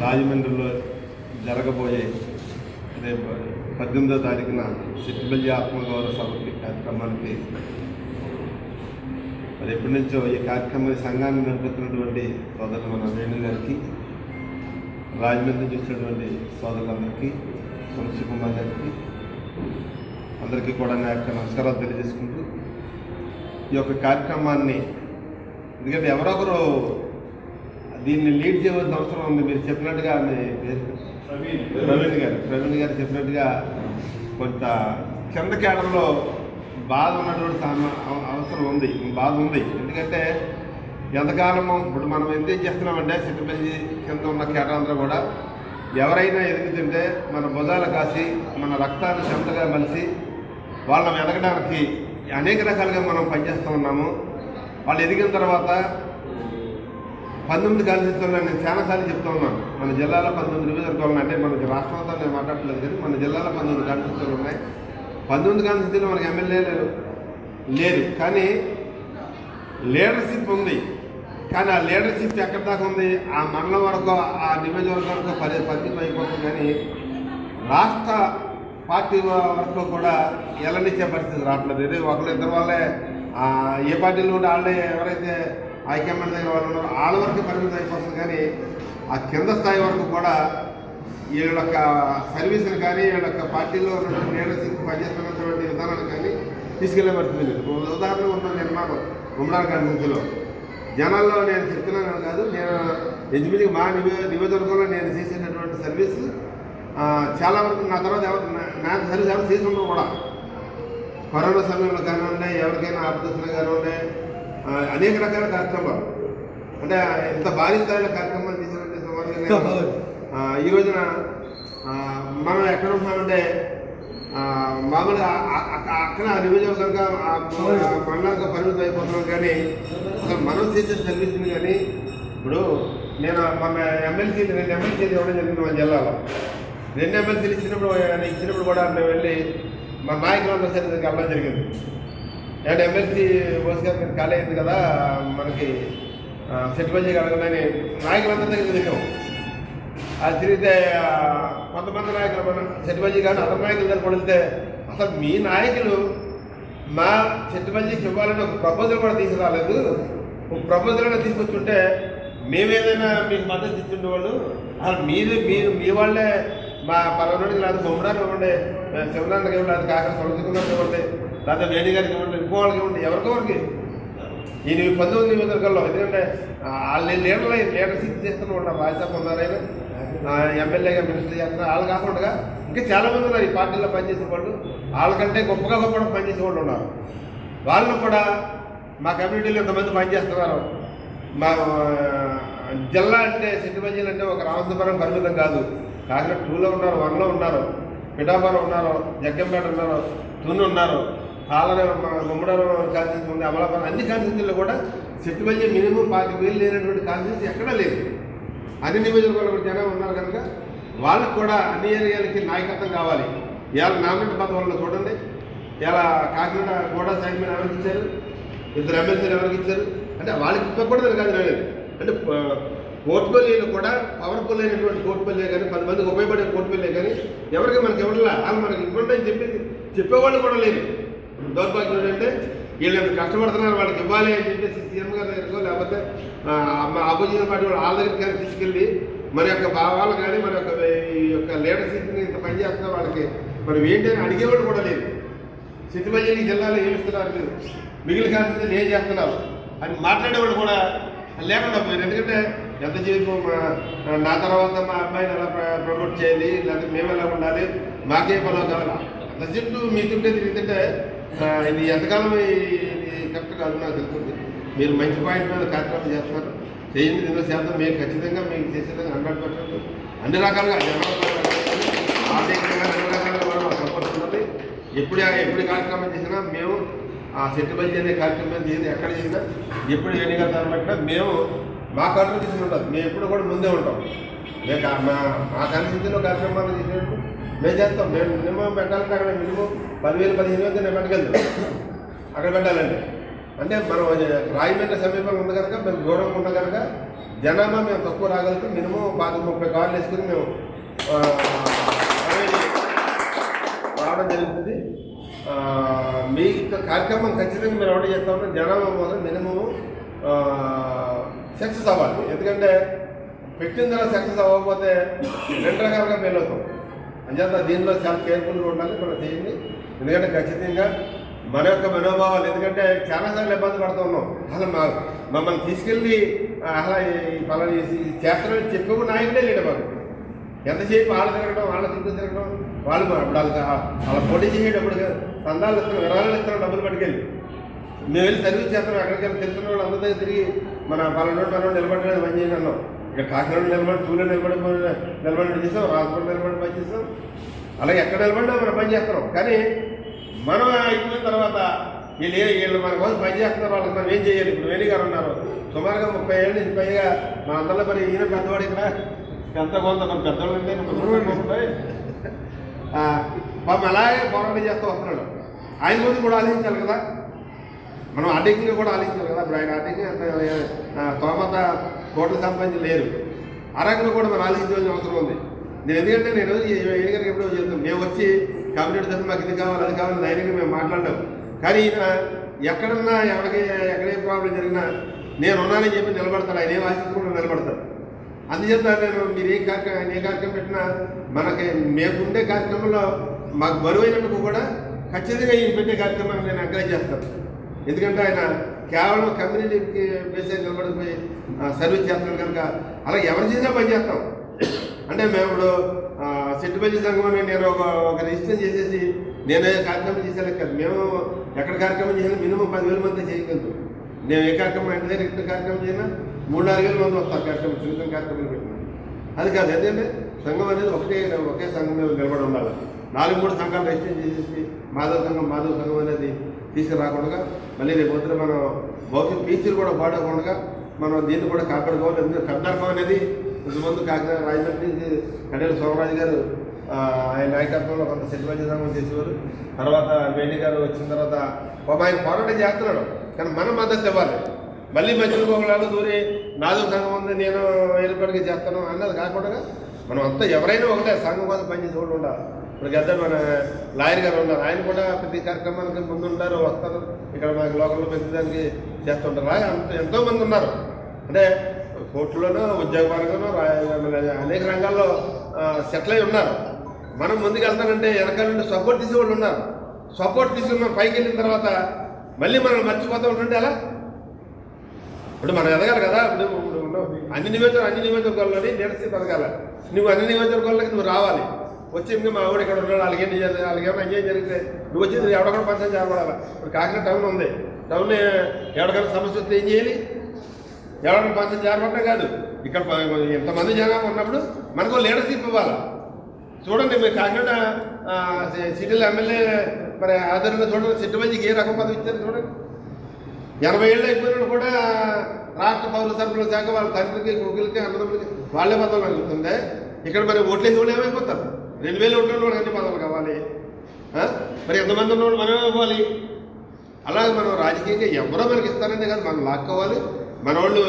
రాజమండ్రిలో జరగబోయే రేపు 18వ తారీఖున సిట్టిబల్లి ఆత్మగౌరవ సభకి కార్యక్రమానికి మరి ఎప్పటి నుంచో ఈ కార్యక్రమం సంఘాన్ని నడుపుతున్నటువంటి సోదరులు మన వేణు గారికి, రాజమండ్రి చూసినటువంటి సోదరులందరికీ, తులసి కుమార్ గారికి అందరికీ కూడా నా యొక్క నమస్కారాలు తెలియజేసుకుంటూ ఈ యొక్క కార్యక్రమాన్ని, ఎందుకంటే ఎవరొకరు దీన్ని లీడ్ చేయవలసిన అవసరం ఉంది. మీరు చెప్పినట్టుగా ప్రవీణ్ గారు చెప్పినట్టుగా కొంత కింద కేడర్లో బాధ ఉన్నటువంటి అవసరం ఉంది, బాధ ఉంది. ఎందుకంటే ఎంతకాలము ఇప్పుడు మనం ఎందుకు చేస్తున్నామంటే సిట్టిబల్లి కింద ఉన్న కేడర్లందరూ కూడా ఎవరైనా ఎదుగుతుంటే మన భుజాలు కాసి మన రక్తాన్ని చెమటగా మలిసి వాళ్ళని ఎదగడానికి అనేక రకాలుగా మనం పనిచేస్తూ ఉన్నాము. వాళ్ళు ఎదిగిన తర్వాత 19 కాన్స్టిట్యూన్సీలో నేను చాలాసార్లు చెప్తూ ఉన్నాను, మన జిల్లాలో 19 నియోజకవర్గాలు ఉన్నాయి. అంటే మన రాష్ట్రం అంతా నేను మాట్లాడలేదు, కానీ మన జిల్లాలో 19 కాన్స్టిట్యూన్సీలు ఉన్నాయి. 19 కాన్స్టిట్యూన్సీలో మనకి ఎమ్మెల్యేలు లేరు, కానీ లీడర్షిప్ ఉంది. కానీ ఆ లీడర్షిప్ ఎక్కడి దాకా ఉంది? ఆ మండలం వరకు, ఆ నియోజకవర్గం వరకు పరిమితం అయిపోతుంది. కానీ రాష్ట్ర పార్టీ వరకు కూడా ఎల్లనిచ్చే పరిస్థితి రావట్లేదు. ఇది ఒకళ్ళు ఇద్దరు వాళ్ళే ఏ పార్టీలో ఉంటే వాళ్ళే ఎవరైతే హైకమాండ్ దగ్గర వాళ్ళు ఉన్నారో వాళ్ళ వరకు పరిమితం అయిపోతుంది. కానీ ఆ కింద స్థాయి వరకు కూడా వీళ్ళ యొక్క సర్వీసులు కానీ వీళ్ళ యొక్క పార్టీలో ఉన్నటువంటి లీడర్షిప్ పనిచేస్తున్నటువంటి విధానాలు కానీ తీసుకెళ్లే పరిస్థితి లేదు. ఉదాహరణ ఉన్న నిర్మాణం ఉమ్మడి కాన్స్టిట్యూన్సీలో జనాల్లో నేను చెప్తున్నాను కాదు, నేను ఎనిమిదికి మా నియోజకవర్గంలో నేను చేసేటటువంటి సర్వీసు చాలా వరకు నా తర్వాత నాకు సర్వీస్ ఎవరు చేసి ఉండరు కూడా. కరోనా సమయంలో కానివ్వండి, ఎవరికైనా ఆపదలు కానివ్వండి, అనేక రకాల కార్యక్రమాలు, అంటే ఇంత భారీ స్థాయిలో కార్యక్రమాలు చేసినట్టు సుమారుగా ఈ రోజున మనం ఎక్కడ ఉన్నామంటే మామూలుగా అక్కడ నియోజకవర్గంగా మండలంగా పరిమితం అయిపోతున్నాం. కానీ అసలు మనం చేసే సర్వీస్ని కానీ ఇప్పుడు నేను మన 2 ఎమ్మెల్సీలు ఇవ్వడం జరిగింది మన జిల్లాలో. 2 ఎమ్మెల్సీలు ఇచ్చినప్పుడు కూడా మేము వెళ్ళి మా నాయకులందరూ సరే దగ్గరికి వెళ్ళడం జరిగింది. అండ్ ఎమ్మెల్సీ బోస్ గారు మీరు ఖాళీ అయింది కదా, మనకి సిట్టిబల్లి కలగదని నాయకులందరి దగ్గర తిరిగాం. అది తిరిగితే కొంతమంది నాయకులు మన సిట్టిబల్లి కానీ అదర్ నాయకుల దగ్గర కూడా వెళ్తే, అసలు మీ నాయకులు మా సిట్టిబల్లికి ఇవ్వాలని ఒక ప్రపోజల్ కూడా తీసుకురాలేదు. ఒక ప్రపోజల్ అయినా తీసుకొచ్చుంటే మేమేదైనా మీకు మద్దతు ఇచ్చిండేవాళ్ళు. అసలు మీరు మీ వాళ్ళే మా పర్వనాడికి లేదా బొమ్మడానికి ఇవ్వండి, శివనారాయణకి ఇవ్వండి, అది కాక సొలసుకున్నట్టు ఇవ్వండి, లేదా వేణి గారికి ఇవ్వండి, ఇంకో వాళ్ళకి ఇవ్వండి, ఎవరికి ఈ 19 నియోజకవర్గాల్లో. ఎందుకంటే వాళ్ళు లీడర్షిప్ చేస్తున్న వాళ్ళు రాజ్యసభ ఉన్నారైనా, ఎమ్మెల్యేగా మినిస్టర్ చేస్తున్నారు. వాళ్ళు కాకుండా ఇంకా చాలామంది ఉన్నారు ఈ పార్టీలో పనిచేసే వాళ్ళు. వాళ్ళకంటే గొప్పగా పనిచేసే వాళ్ళు ఉన్నారు. వాళ్ళు కూడా మా కమ్యూనిటీలో ఎంతమంది పనిచేస్తున్నారు. మా జిల్లా అంటే సిట్టిబల్లి అంటే ఒక రామచంద్రపురం పరిమితం కాదు. కాకినాడ 2లో ఉన్నారు, 1లో ఉన్నారు, పిఠాపురం ఉన్నారు, జగ్గంపేట ఉన్నారు, తుని ఉన్నారు, పాలన గుమ్మడవరం కాన్స్టిట్యూన్సీ ఉంది, అమలాపురం, అన్ని కాన్స్టిట్యూన్సీలో కూడా సిట్టిబల్లి మినిమం 25,000 లేనటువంటి కాన్స్టిట్యూన్సీ ఎక్కడా లేదు. అన్ని నియోజకవర్గాలు కూడా జనం ఉన్నారు కనుక వాళ్ళకు కూడా అన్ని ఏరియాలకి నాయకత్వం కావాలి. ఇవాళ నామినేట్ పదవుల్లో చూడండి, ఇలా కాకినాడ కూడా సైడ్ మీద ఎవరికి ఇచ్చారు, 2 ఎమ్మెల్సీలు ఎవరికి ఇచ్చారు అంటే వాళ్ళకి ఇవ్వకూడదు కాదు లేదు. అంటే కోర్టుపల్లిలో కూడా పవర్ఫుల్ అయినటువంటి కోర్టుపల్లి కానీ 10 మందికి ఉపయోగపడే కోర్టుపల్లి కానీ ఎవరికి మనకి ఇవ్వట్లా. వాళ్ళు మనకి ఇవ్వండి అని చెప్పేవాళ్ళు కూడా లేదు. దౌర్భాగ్యం ఏంటంటే వీళ్ళు ఎంత కష్టపడుతున్నారు, వాళ్ళకి ఇవ్వాలి అని చెప్పేసి సీఎం గారి దగ్గరకో లేకపోతే మా అపోజిషన్ పార్టీ వాళ్ళ దగ్గరికి కానీ తీసుకెళ్ళి మన యొక్క భావాలు కానీ మన యొక్క ఈ యొక్క లీడర్షిప్ని ఇంత పనిచేస్తున్న వాళ్ళకి మనం ఏంటని అడిగేవాళ్ళు కూడా లేదు. సిట్టిబల్లి జిల్లాలో ఏమి ఇస్తున్నారు, మీరు మిగిలిన కాన్స్టిట్యూన్సీలు ఏం చేస్తున్నారు అని మాట్లాడేవాళ్ళు కూడా లేకుండా పోయారు. ఎందుకంటే ఎంతసేపు నా తర్వాత మా అబ్బాయిని ఎలా ప్రమోట్ చేయాలి, లేకపోతే మేము ఎలా ఉండాలి, మాకే పనులు కావాలి, అంత చుట్టూ మీ చుట్టే తిరుగుతుంటే ఇది ఎంతకాలం ఇది కరెక్ట్ కాదు నాకు తెలుస్తుంది. మీరు మంచి పాయింట్ మీద కార్యక్రమం చేస్తున్నారు, చేయండి. 100% మేము ఖచ్చితంగా మీకు చేసేదాన్ని 100% అన్ని రకాలుగా ఆర్థికంగా అన్ని రకాలుగా కూడా మాకు సపోర్ట్ ఉంటుంది. ఎప్పుడు కార్యక్రమం చేసినా మేము సిట్టిబల్లి అనే కార్యక్రమం చేసి ఎక్కడ చేసినా ఎప్పుడు ఎన్నికల తరబట్టినా మేము మా కాంట్రిబ్యూషన్ ఉంటుంది. మేము ఎప్పుడు కూడా ముందే ఉంటాం. మేము మా కాన్స్టిట్యూన్సీలో కార్యక్రమాలు చేసినప్పుడు మేము చేస్తాం. మేము మినిమం పెట్టాలంటే అక్కడ మినిమం 10,000-15,000 నేను పెట్టగలను అక్కడ పెట్టాలంటే. అంటే మనం రాజమండ్రి సమీపంలో ఉంది కనుక మేము దూరంగా ఉన్న కనుక జనాభా మేము తక్కువ రాగలుగుతాం. మినిమం 30 కార్లు వేసుకుని మేము రావడం జరుగుతుంది. మీ కార్యక్రమం ఖచ్చితంగా మీరు ఆర్డర్ చేస్తా ఉన్నాం. జనాభా మాత్రం మినిమం సక్సెస్ అవ్వాలి. ఎందుకంటే పెట్టిన తర్వాత సక్సెస్ అవ్వకపోతే 2 రకాలుగా ఫెయిల్ అవుతాం. అంచేత దీనిలో చాలా కేర్ఫుల్గా ఉండాలి. మనం చేయండి. ఎందుకంటే ఖచ్చితంగా మన యొక్క మనోభావాలు, ఎందుకంటే చాలాసార్లు ఇబ్బంది పడుతూ ఉన్నాం. అసలు మమ్మల్ని తీసుకెళ్ళి అసలు ఈ పలానా చేస్తారని చెప్పు నాయకుడే లేడు మాకు. ఎంతసేపు వాళ్ళు తిరగడం, వాళ్ళ చుట్టూ తిరగడం, వాళ్ళు వాళ్ళ పోటీ చేసేటప్పుడు సందాలు ఇస్తున్నాం, విరాళాలు ఇస్తున్నాం, డబ్బులు పట్టుకెళ్ళి మేము వెళ్ళి సర్వీస్ చేస్తున్నాం. ఎక్కడికైనా తెలిసిన వాళ్ళు అందరి దగ్గర తిరిగి మన పలానోడు నిలబడలేదు పని చేయండి అన్నాం. ఇక్కడ కాకినాడ నిలబడి, టూలో నిలబడి చేసాం, రాజపూర్ నిలబడి పని చేస్తాం. అలాగే ఎక్కడ నిలబడినా మనం పని చేస్తున్నాం. కానీ మనం అయిపోయిన తర్వాత వీళ్ళు మన కోసం పని చేస్తున్నారు, వాళ్ళకి మనం ఏం చేయాలి? ఇప్పుడు వేణి గారు ఉన్నారు, సుమారుగా 30 ఏళ్ళ నుంచి పైగా మన అందరిలో మరి ఈయన పెద్దవాడు. ఇక్కడ ఎంత కొంత మన పెద్దవాళ్ళు అంటే పాపం అలాగే పోరాటం చేస్తూ వస్తున్నాడు. ఆయన గురించి కూడా ఆలోచించాలి కదా, మనం ఆర్థికంగా కూడా ఆలోచించాలి కదా. ఇప్పుడు ఆయన ఆర్థికంగా తోమత కోట్ల సంపాదించి లేరు. ఆ రకంగా కూడా మనం ఆలోచించవలసిన అవసరం ఉంది. ఎందుకంటే నేను వేణి గారికి ఎప్పుడో చెప్తాను, మేము వచ్చి కమ్యూనిటీ తరఫున మాకు ఇది కావాలి, అది కావాలి, ధైర్యంగా మేము మాట్లాడలేం. కానీ ఈయన ఎక్కడన్నా ఎక్కడే ప్రాబ్లం జరిగినా నేను ఉన్నానని చెప్పి నిలబడతాడు. ఆయన ఏం ఆశించకుండా నిలబడతాడు. అందుచేత నేను మీరు ఏ కార్యక్రమం పెట్టినా మనకి మేముండే కార్యక్రమంలో మాకు బరువైనప్పుడు కూడా ఖచ్చితంగా ఈయన పెట్టే కార్యక్రమాన్ని నేను ఎంకరేజ్ చేస్తాను. ఎందుకంటే ఆయన కేవలం కమ్యూనిటీకి బేస్ అయి నిలబడిపోయి సర్వీస్ చేస్తాను కనుక అలా ఎవరు చేసినా పని చేస్తాం. అంటే మేము ఇప్పుడు సెట్టుబల్లి సంఘం అని నేను ఒక రిజిస్టర్ చేసేసి నేనే కార్యక్రమం చేసేలా కాదు. మేము ఎక్కడ కార్యక్రమం చేసినా మినిమం 10,000 మంది చేయగలుగుతాం. నేను ఏ కార్యక్రమం అంటే రిక్ట్ కార్యక్రమం చేసినా 3-4,000 మంది వస్తారు. కార్యక్రమం చిన్న చిన్న కార్యక్రమాలు పెట్టినా అది కాదు. ఎందుకంటే సంఘం అనేది ఒకే సంఘం మీద నిలబడి ఉండాలి. 4-3 సంఘాలు రిజిస్టర్ చేసేసి మాధవ సంఘం అనేది తీసుకురాకుండా మళ్ళీ రేపు పొద్దున మనం భౌతిక పీచీలు కూడా పాడకుండా మనం దీన్ని కూడా కాపాడుకోవాలి. ఎందుకంటే పెద్దరకం అనేది ఇంతకుముందు కాకినాడ రాజమండ్రి నుంచి కడేల సోమరాజు గారు ఆయన నాయకత్వంలో కొంత సెటిల్మెంట్ సంఘం చేసేవారు. తర్వాత వేణి గారు వచ్చిన తర్వాత ఆయన పోరాటం చేస్తున్నాడు. కానీ మనం మద్దతు ఇవ్వాలి. మళ్ళీ మధ్యలో ఒకళ్ళు దూరి నాలుగు సంఘం ఉంది, నేను ఏర్పాటుగా చేస్తాను అన్నది కాకుండా మనం అంతా ఎవరైనా ఒకటే సంఘం కోసం పనిచేసే వాళ్ళు ఉండాలి. ఇప్పుడు గద్ద మన లాయర్ గారు ఉన్నారు, ఆయన కూడా ప్రతి కార్యక్రమానికి ముందు ఉంటారు, వస్తారు. ఇక్కడ మాకు లోకల్లో పెంచడానికి చేస్తుంటారు. ఎంతోమంది ఉన్నారు. అంటే కోర్టులోనూ ఉద్యోగపరంగానూ అనేక రంగాల్లో సెటిల్ అయి ఉన్నారు. మనం ముందుకు వెళ్తానంటే వెనకాల నుండి సపోర్ట్ తీసేవాళ్ళు ఉన్నారు. సపోర్ట్ తీసుకుని మనం పైకి వెళ్ళిన తర్వాత మళ్ళీ మనం మర్చిపోతూ ఉంటుంటే అలా ఇప్పుడు మనం ఎదగాలి కదా. ఇప్పుడు అన్ని నియోజకవర్గాల్లోని లీడర్షిప్ ఎదగాల. నువ్వు అన్ని నియోజకవర్గాలకి నువ్వు రావాలి. వచ్చి ఇంకా మా ఊరు ఇక్కడ ఉన్నాడు, వాళ్ళకి ఏమైనా అన్యాయం జరిగితే నువ్వు వచ్చి ఎవడొక్కడ పంచాయతీ చేరబడాలి. ఇప్పుడు కాకినాడ టౌన్ ఉంది, టౌన్ ఎవరికైనా సమస్య వస్తే ఏం చేయాలి? ఎవరైనా పంచాయతీ చేరబడటం కాదు, ఇక్కడ ఇంతమంది జనాభా ఉన్నప్పుడు మనకు లీడర్షిప్ ఇవ్వాలి. చూడండి మీరు కాకినాడ సిటీలో ఎమ్మెల్యే మరి ఆధారంగా చూడండి, సిట్టుమందికి ఏ రకం పదవి ఇచ్చారు చూడండి. 80 ఏళ్ళు అయిపోయిన కూడా రాష్ట్ర పౌర సరఫరాల శాఖ వాళ్ళ తండ్రికి కొడుకులకి అన్నదమ్ములకి వాళ్ళే పదవులు అడుగుతుందే. ఇక్కడ మరి ఓట్లేసి వాళ్ళు ఏమైపోతారు? 2000 ఓట్ల వాళ్ళు అన్ని పదవులు కావాలి. మరి ఎంతమంది ఉన్నవాళ్ళు మనమే ఇవ్వాలి. అలాగే మనం రాజకీయంగా ఎవరో మనకి ఇస్తారనే కాదు, మనం లాక్కోవాలి. మన వాళ్ళు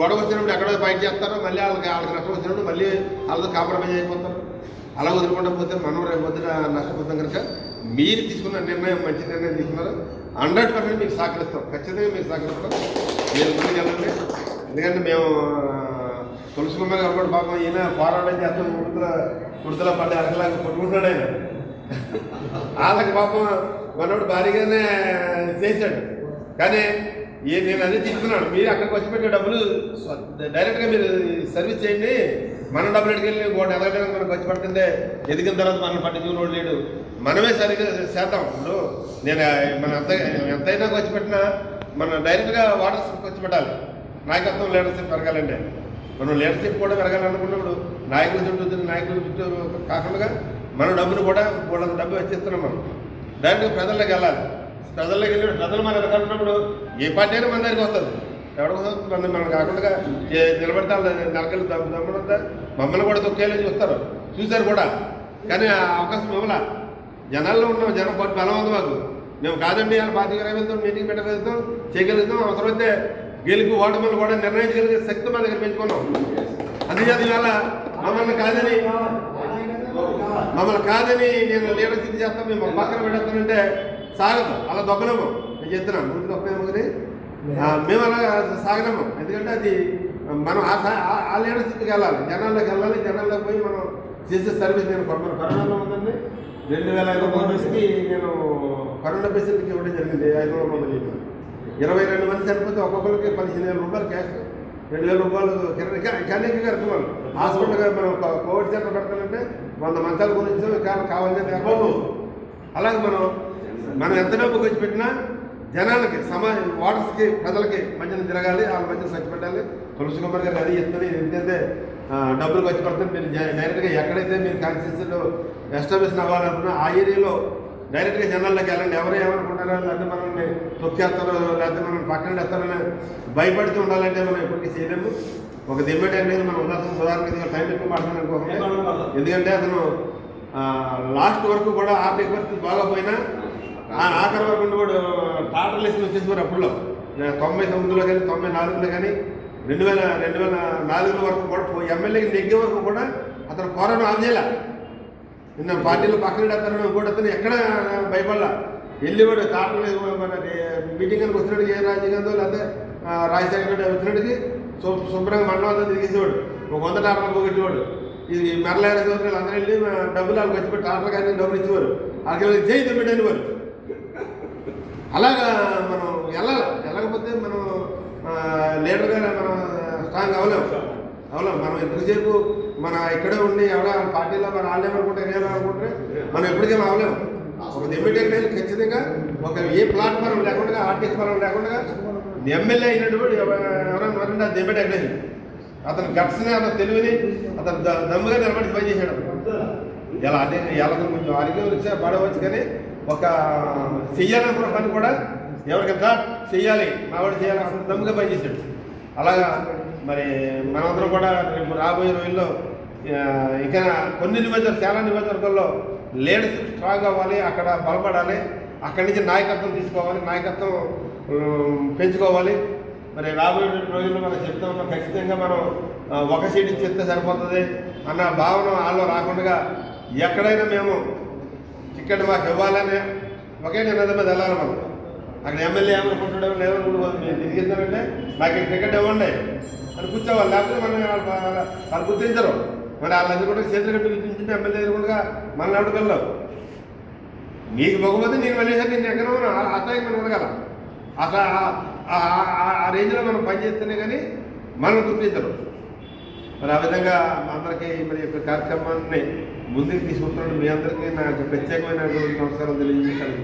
గొడవ వచ్చినప్పుడు ఎక్కడో బయట చేస్తారో మళ్ళీ వాళ్ళకి నష్టం వచ్చినప్పుడు మళ్ళీ వాళ్ళతో కాంప్రమైజ్ అయిపోతారు. అలా వదులుకుండా పోతే మనం రేపు పొద్దున నష్టపోతాం కనుక మీరు తీసుకున్న నిర్ణయం మంచి నిర్ణయం తీసుకున్నారు. 100% మీకు సహకరిస్తాం, ఖచ్చితంగా మీకు సహకరిస్తాం. మీరు ముందుకు వెళ్ళండి. ఎందుకంటే మేము తులసి కుమార్ గారు కూడా పాపం ఈయన పోరాటం చేస్తాం, కుర్తలో పడ్డ అరకలాగా కొట్టుకుంటాడు ఆయన. వాళ్ళకి పాపం మనోడు భారీగానే చేశాడు. కానీ నేను అదే తీసుకున్నాను, మీరు అక్కడికి వచ్చి పెట్టే డబ్బులు డైరెక్ట్గా మీరు సర్వీస్ చేయండి. మన డబ్బులు ఎట్టుకెళ్ళి ఇంకోటి ఎదగడానికి మనకు ఖర్చు పడుతుందే, ఎదిగిన తర్వాత మనల్ని పట్టించుకుని లేడు. మనమే సరిగ్గా చేద్దాం. ఇప్పుడు నేను ఎంతైనా ఖర్చు పెట్టినా మనం డైరెక్ట్గా వాటర్ ఖర్చు పెట్టాలి. నాయకత్వం లీడర్షిప్ పెరగాలండి. మనం లీడర్షిప్ కూడా పెరగాలనుకున్నప్పుడు నాయకుల చుట్టూ కాకుండా మన డబ్బులు కూడా వాళ్ళ డబ్బు వచ్చేస్తున్నాం. మనం డైరెక్ట్గా ప్రజల్లోకి వెళ్ళాలి. ప్రజల్లోకి వెళ్ళి ప్రజలు మన వెనకాలన్నప్పుడు ఏ పార్టీ అయినా మన దగ్గరికి వస్తుంది. ఎవరికోసం మనం కాకుండా నిలబడతా నరకలు దమ్మునంతా మమ్మల్ని కూడా తొక్కేయాలని చూస్తారు, చూశారు కూడా. కానీ ఆ అవకాశం ఇవ్వాల. జనాల్లో ఉన్నాం, జనం బలం ఉంది మాకు. మేము కాదండి వాళ్ళు 25,000 మీటింగ్ పెట్టగలుగుతాం, చేయగలుగుతాం. అవసరమైతే గెలుపు ఓటములు కూడా నిర్ణయించగలిగే శక్తి మన దగ్గర పెంచుకున్నాం. అందుచేత ఇవాళ మమ్మల్ని కాదని నేను లీడర్షిప్ చేస్తాను, మేము పక్కన పెడతానంటే సాగదు. అలా దొక్కలేము. నేను చెప్తున్నాను ముందు దొక్కలేము కానీ మేము అలా సాగలేము. ఎందుకంటే అది మనం ఆ లీడర్షిప్కి వెళ్ళాలి, జనాల్లోకి వెళ్ళాలి. జనాల్లోకి పోయి మనం చేసే సర్వీస్. నేను కరోనాలో ఉందండి 2500 రూపాయలకి నేను కరోనా పేషెంట్కి ఇవ్వడం జరిగింది. 500 రూపాయలు 22 మంది చనిపోతే ఒక్కొక్కరికి 15,000 రూపాయలు క్యాష్, 2,000 రూపాయలు కనీక కార్యక్రమాలు. హాస్పిటల్గా మనం కోవిడ్ సెంటర్ పెడతానంటే 100 మంచాల గురించి కావాలని ఏర్పాటు. అలాగే మనం ఎంత డబ్బు ఖర్చు పెట్టినా జనాలకి ఓటర్స్కి ప్రజలకి మధ్యన తిరగాలి, వాళ్ళ మధ్య ఖర్చు పెట్టాలి. తులసి కుమార్ గారు అది చెప్తుంది. ఎందుకంటే డబ్బులు ఖర్చు పెడతాను మీరు డైరెక్ట్గా ఎక్కడైతే మీరు కాన్స్టిట్యూన్సీలో ఎస్టాబ్లిష్ అవ్వాలనుకున్నా ఆ ఏరియాలో డైరెక్ట్గా జనాల్లోకి వెళ్ళండి. ఎవరు ఏమనుకుంటారో, లేకపోతే మనల్ని తొక్కేస్తారో, లేకపోతే మనం పక్కన వేస్తారని భయపడుతూ ఉండాలంటే మనం ఎప్పటికీ చేయలేము. ఒక దిమ్మటి అనేది మనం ఉండాల్సిన ఉదాహరణకి టైం ఎక్కువ మాట్లాడాలి అనుకోవాలి. ఎందుకంటే అతను లాస్ట్ వరకు కూడా ఆర్థిక పరిస్థితి బాగోపోయినా ఆఖరి వరకు కూడా టాటర్ లిస్ట్ వచ్చేసి అప్పుడులో 99లో కానీ 94లో కానీ 2004 వరకు కూడా ఎమ్మెల్యేకి నెగ్గే వరకు కూడా అతను పోరాటం ఆఫ్ చేయలే. నిన్న పార్టీలో పక్కన పెడతారని ఇంకోటి అతను ఎక్కడ భయపడలా. వెళ్ళివాడు టాటర్లు మన మీటింగ్ అని వచ్చినట్టు ఏ రాజకీయంలో లేకపోతే రాజశేఖర రెడ్డి వచ్చినట్టుకి శుభ్రంగా మండలం తిరిగేసేవాడు. ఒక 100 టాటర్లు పోగొట్టేవాడు. ఇది మెరలేర చౌదరులు అందరూ వెళ్ళి డబ్బులు వాళ్ళకి వచ్చి టాటర్లు కానీ డబ్బులు ఇచ్చేవారు. వాళ్ళకి జై దిమ్మడి అనేవారు. అలాగా మనం వెళ్ళకపోతే మనం లీడర్గా మనం స్ట్రాంగ్ అవ్వలేము. మనం ఎంతసేపు మన ఇక్కడే ఉండి ఎవడ పార్టీలో మన వాళ్ళేమనుకుంటే ఏమనుకుంటే మనం ఎప్పటికేమో అవ్వలేము. ఒక దిమ్మటెక్నైలు ఖచ్చితంగా ఒక ఏ ప్లాట్ఫారం లేకుండా ఆర్థిక పరం లేకుండా ఎమ్మెల్యే అయినటువంటి ఎవరైనా వరండి దిమ్మటెక్నైలు అతను గట్స్ని, అతను తెలివిని, అతను దమ్ముగా నిలబడి పనిచేసాడు. ఇలా అంటే ఎలా కొంచెం ఆరోగ్యం వచ్చా పడవచ్చు కానీ ఒక చెయ్యాలనుకున్న పని కూడా ఎవరికంతా చెయ్యాలి, మావాడు చేయాలి అసలు దమ్ముగా పనిచేశాడు. అలాగా మరి మనందరం కూడా రేపు రాబోయే రోజుల్లో ఇంకా కొన్ని చాలా నియోజకవర్గాల్లో లీడర్షిప్ స్ట్రాంగ్ అవ్వాలి, అక్కడ బలపడాలి, అక్కడి నుంచి నాయకత్వం తీసుకోవాలి, నాయకత్వం పెంచుకోవాలి. మరి రాబోయే రోజుల్లో మనం చెప్తా ఉన్నాం, ఖచ్చితంగా మనం ఒక సీట్ ఇచ్చేస్తే సరిపోతుంది అన్న భావన వాళ్ళు రాకుండా ఎక్కడైనా మేము టికెట్ మాకు ఇవ్వాలని ఒకే నినాదం మీద వెళ్ళాలి. మనం అక్కడ ఎమ్మెల్యే ఏమనుకుంటాడో లేవనుకుంటున్నాం, మేము తిరిగిద్దామంటే నాకు టికెట్ ఇవ్వండి అని కూర్చోవాలి. లేకపోతే మనం వాళ్ళు గుర్తించరు. మరి వాళ్ళందరూ కూడా చేతులు కట్టి గుర్తించింటే ఎమ్మెల్యే కూడా మనల్ని అడుగుకెళ్ళావు. నీకు బహుమతి నేను వెళ్ళేసరికి నేను ఎక్కడ అతనికి మనం అడగాల. అట్లా ఆ రేంజ్లో మనం పనిచేస్తేనే కానీ మనం గుర్తించరు. మరి ఆ విధంగా అందరికీ మరి యొక్క కార్యక్రమాన్ని ముందుకు తీసుకుంటున్నాడు. మీ అందరికీ నాకు ప్రత్యేకమైన నమస్కారం తెలియజేస్తాను.